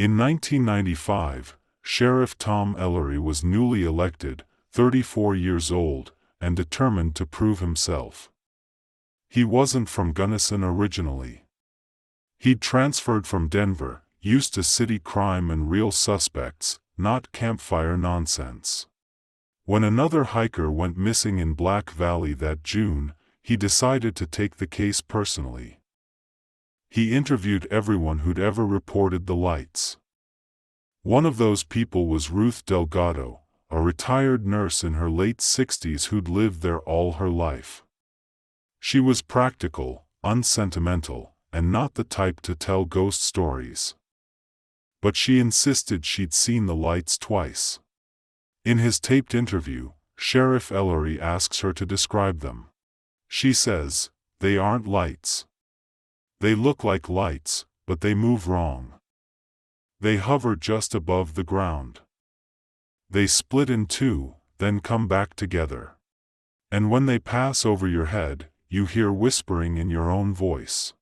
In 1995, Sheriff Tom Ellery was newly elected, 34 years old, and determined to prove himself. He wasn't from Gunnison originally. He'd transferred from Denver, used to city crime and real suspects, not campfire nonsense. When another hiker went missing in Black Valley that June, he decided to take the case personally. He interviewed everyone who'd ever reported the lights. One of those people was Ruth Delgado, a retired nurse in her late 60s who'd lived there all her life. She was practical, unsentimental, and not the type to tell ghost stories. But she insisted she'd seen the lights twice. In his taped interview, Sheriff Ellery asks her to describe them. She says, "They aren't lights. They look like lights, but they move wrong. They hover just above the ground. They split in two, then come back together. And when they pass over your head, you hear whispering in your own voice."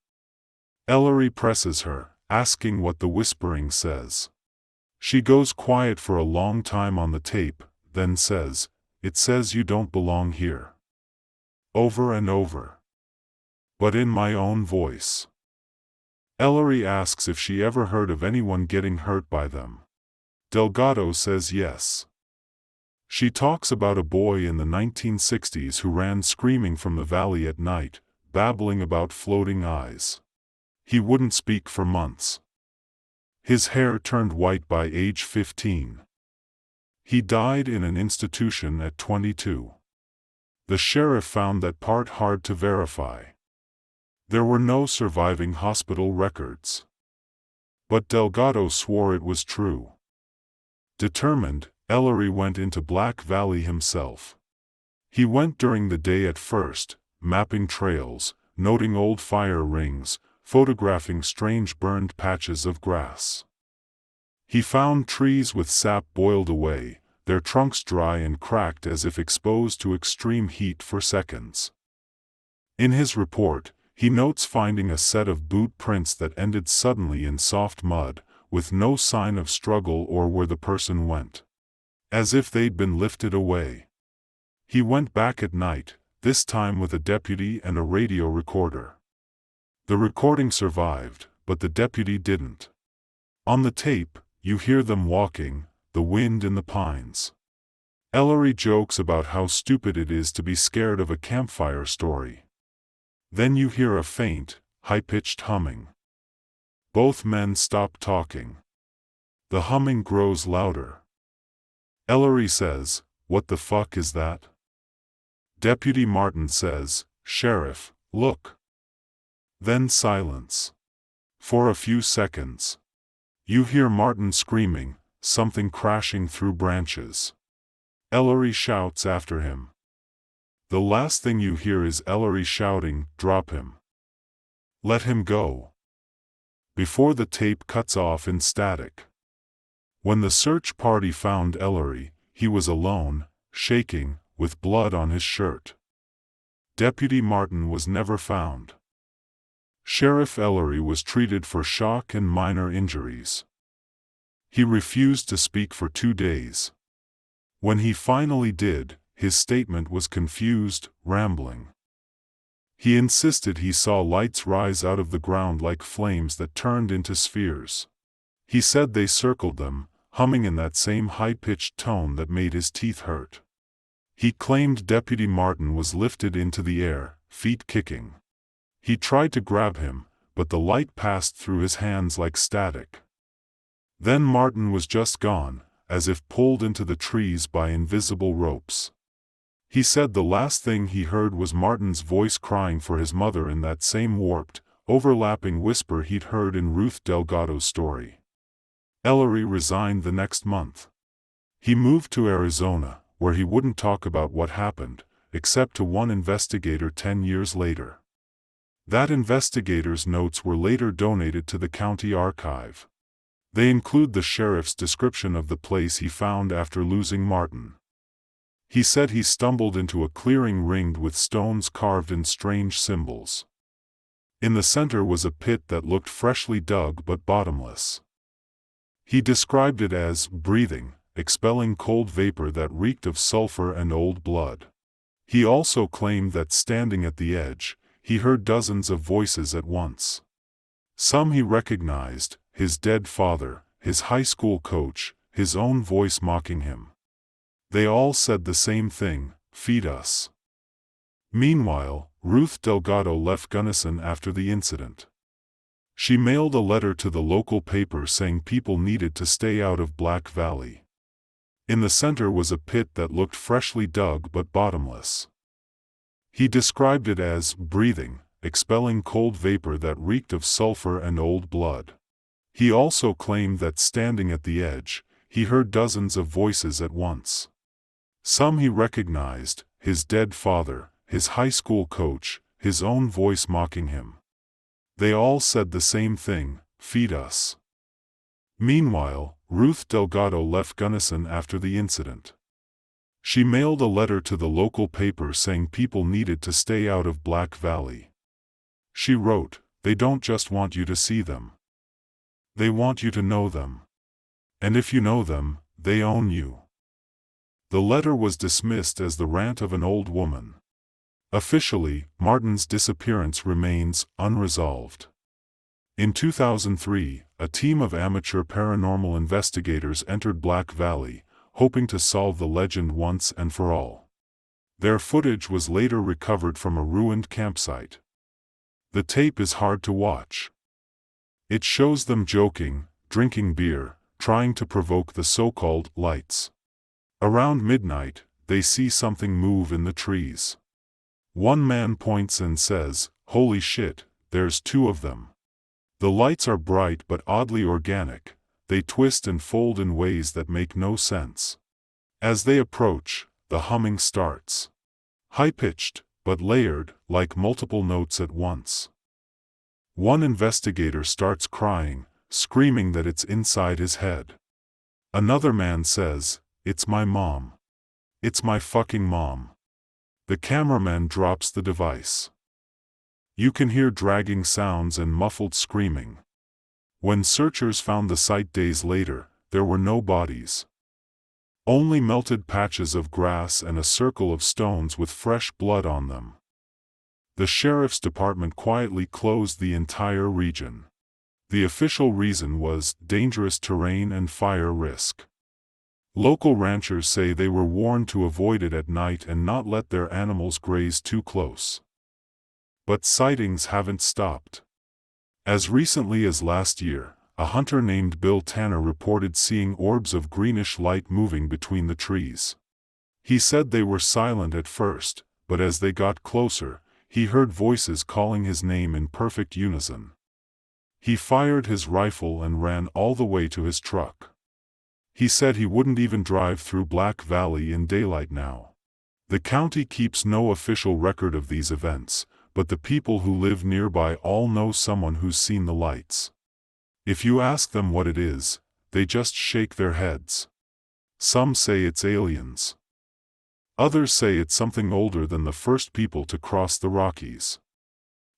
Ellery presses her, asking what the whispering says. She goes quiet for a long time on the tape, then says, "It says you don't belong here." Over and over. But in my own voice. Ellery asks if she ever heard of anyone getting hurt by them. Delgado says yes. She talks about a boy in the 1960s who ran screaming from the valley at night, babbling about floating eyes. He wouldn't speak for months. His hair turned white by age 15. He died in an institution at 22. The sheriff found that part hard to verify. There were no surviving hospital records. But Delgado swore it was true. Determined, Ellery went into Black Valley himself. He went during the day at first, mapping trails, noting old fire rings, photographing strange burned patches of grass. He found trees with sap boiled away, their trunks dry and cracked as if exposed to extreme heat for seconds. In his report, he notes finding a set of boot prints that ended suddenly in soft mud, with no sign of struggle or where the person went. As if they'd been lifted away. He went back at night, this time with a deputy and a radio recorder. The recording survived, but the deputy didn't. On the tape, you hear them walking, the wind in the pines. Ellery jokes about how stupid it is to be scared of a campfire story. Then you hear a faint, high-pitched humming. Both men stop talking. The humming grows louder. Ellery says, "What the fuck is that?" Deputy Martin says, "Sheriff, look." Then silence. For a few seconds. You hear Martin screaming, something crashing through branches. Ellery shouts after him. The last thing you hear is Ellery shouting, "Drop him. Let him go." Before the tape cuts off in static. When the search party found Ellery, he was alone, shaking, with blood on his shirt. Deputy Martin was never found. Sheriff Ellery was treated for shock and minor injuries. He refused to speak for 2 days. When he finally did, his statement was confused, rambling. He insisted he saw lights rise out of the ground like flames that turned into spheres. He said they circled them, humming in that same high-pitched tone that made his teeth hurt. He claimed Deputy Martin was lifted into the air, feet kicking. He tried to grab him, but the light passed through his hands like static. Then Martin was just gone, as if pulled into the trees by invisible ropes. He said the last thing he heard was Martin's voice crying for his mother in that same warped, overlapping whisper he'd heard in Ruth Delgado's story. Ellery resigned the next month. He moved to Arizona, where he wouldn't talk about what happened, except to one investigator 10 years later. That investigator's notes were later donated to the county archive. They include the sheriff's description of the place he found after losing Martin. He said he stumbled into a clearing ringed with stones carved in strange symbols. In the center was a pit that looked freshly dug but bottomless. He described it as breathing, expelling cold vapor that reeked of sulfur and old blood. He also claimed that standing at the edge, he heard dozens of voices at once. Some he recognized, his dead father, his high school coach, his own voice mocking him. They all said the same thing: feed us. Meanwhile, Ruth Delgado left Gunnison after the incident. She mailed a letter to the local paper saying people needed to stay out of Black Valley. In the center was a pit that looked freshly dug but bottomless. He described it as breathing, expelling cold vapor that reeked of sulfur and old blood. He also claimed that standing at the edge, he heard dozens of voices at once. Some he recognized, his dead father, his high school coach, his own voice mocking him. They all said the same thing: feed us. Meanwhile, Ruth Delgado left Gunnison after the incident. She mailed a letter to the local paper saying people needed to stay out of Black Valley. She wrote, "They don't just want you to see them. They want you to know them. And if you know them, they own you." The letter was dismissed as the rant of an old woman. Officially, Martin's disappearance remains unresolved. In 2003, a team of amateur paranormal investigators entered Black Valley, hoping to solve the legend once and for all. Their footage was later recovered from a ruined campsite. The tape is hard to watch. It shows them joking, drinking beer, trying to provoke the so-called lights. Around midnight, they see something move in the trees. One man points and says, "Holy shit, there's two of them." The lights are bright but oddly organic. They twist and fold in ways that make no sense. As they approach, the humming starts. High-pitched, but layered, like multiple notes at once. One investigator starts crying, screaming that it's inside his head. Another man says, "It's my mom. It's my fucking mom." The cameraman drops the device. You can hear dragging sounds and muffled screaming. When searchers found the site days later, there were no bodies. Only melted patches of grass and a circle of stones with fresh blood on them. The sheriff's department quietly closed the entire region. The official reason was dangerous terrain and fire risk. Local ranchers say they were warned to avoid it at night and not let their animals graze too close. But sightings haven't stopped. As recently as last year, a hunter named Bill Tanner reported seeing orbs of greenish light moving between the trees. He said they were silent at first, but as they got closer, he heard voices calling his name in perfect unison. He fired his rifle and ran all the way to his truck. He said he wouldn't even drive through Black Valley in daylight now. The county keeps no official record of these events, but the people who live nearby all know someone who's seen the lights. If you ask them what it is, they just shake their heads. Some say it's aliens. Others say it's something older than the first people to cross the Rockies.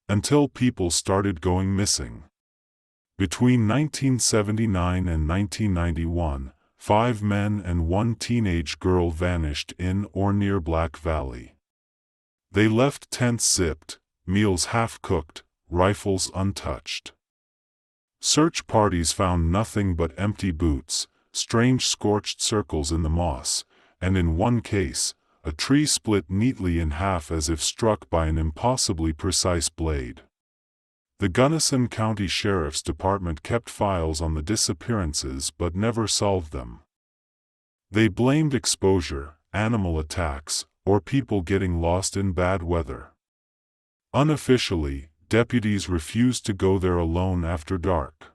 Until people started going missing. Between 1979 and 1991, 5 men and 1 teenage girl vanished in or near Black Valley. They left tents zipped, meals half-cooked, rifles untouched. Search parties found nothing but empty boots, strange scorched circles in the moss, and in one case, a tree split neatly in half as if struck by an impossibly precise blade. The Gunnison County Sheriff's Department kept files on the disappearances but never solved them. They blamed exposure, animal attacks, or people getting lost in bad weather. Unofficially, deputies refused to go there alone after dark.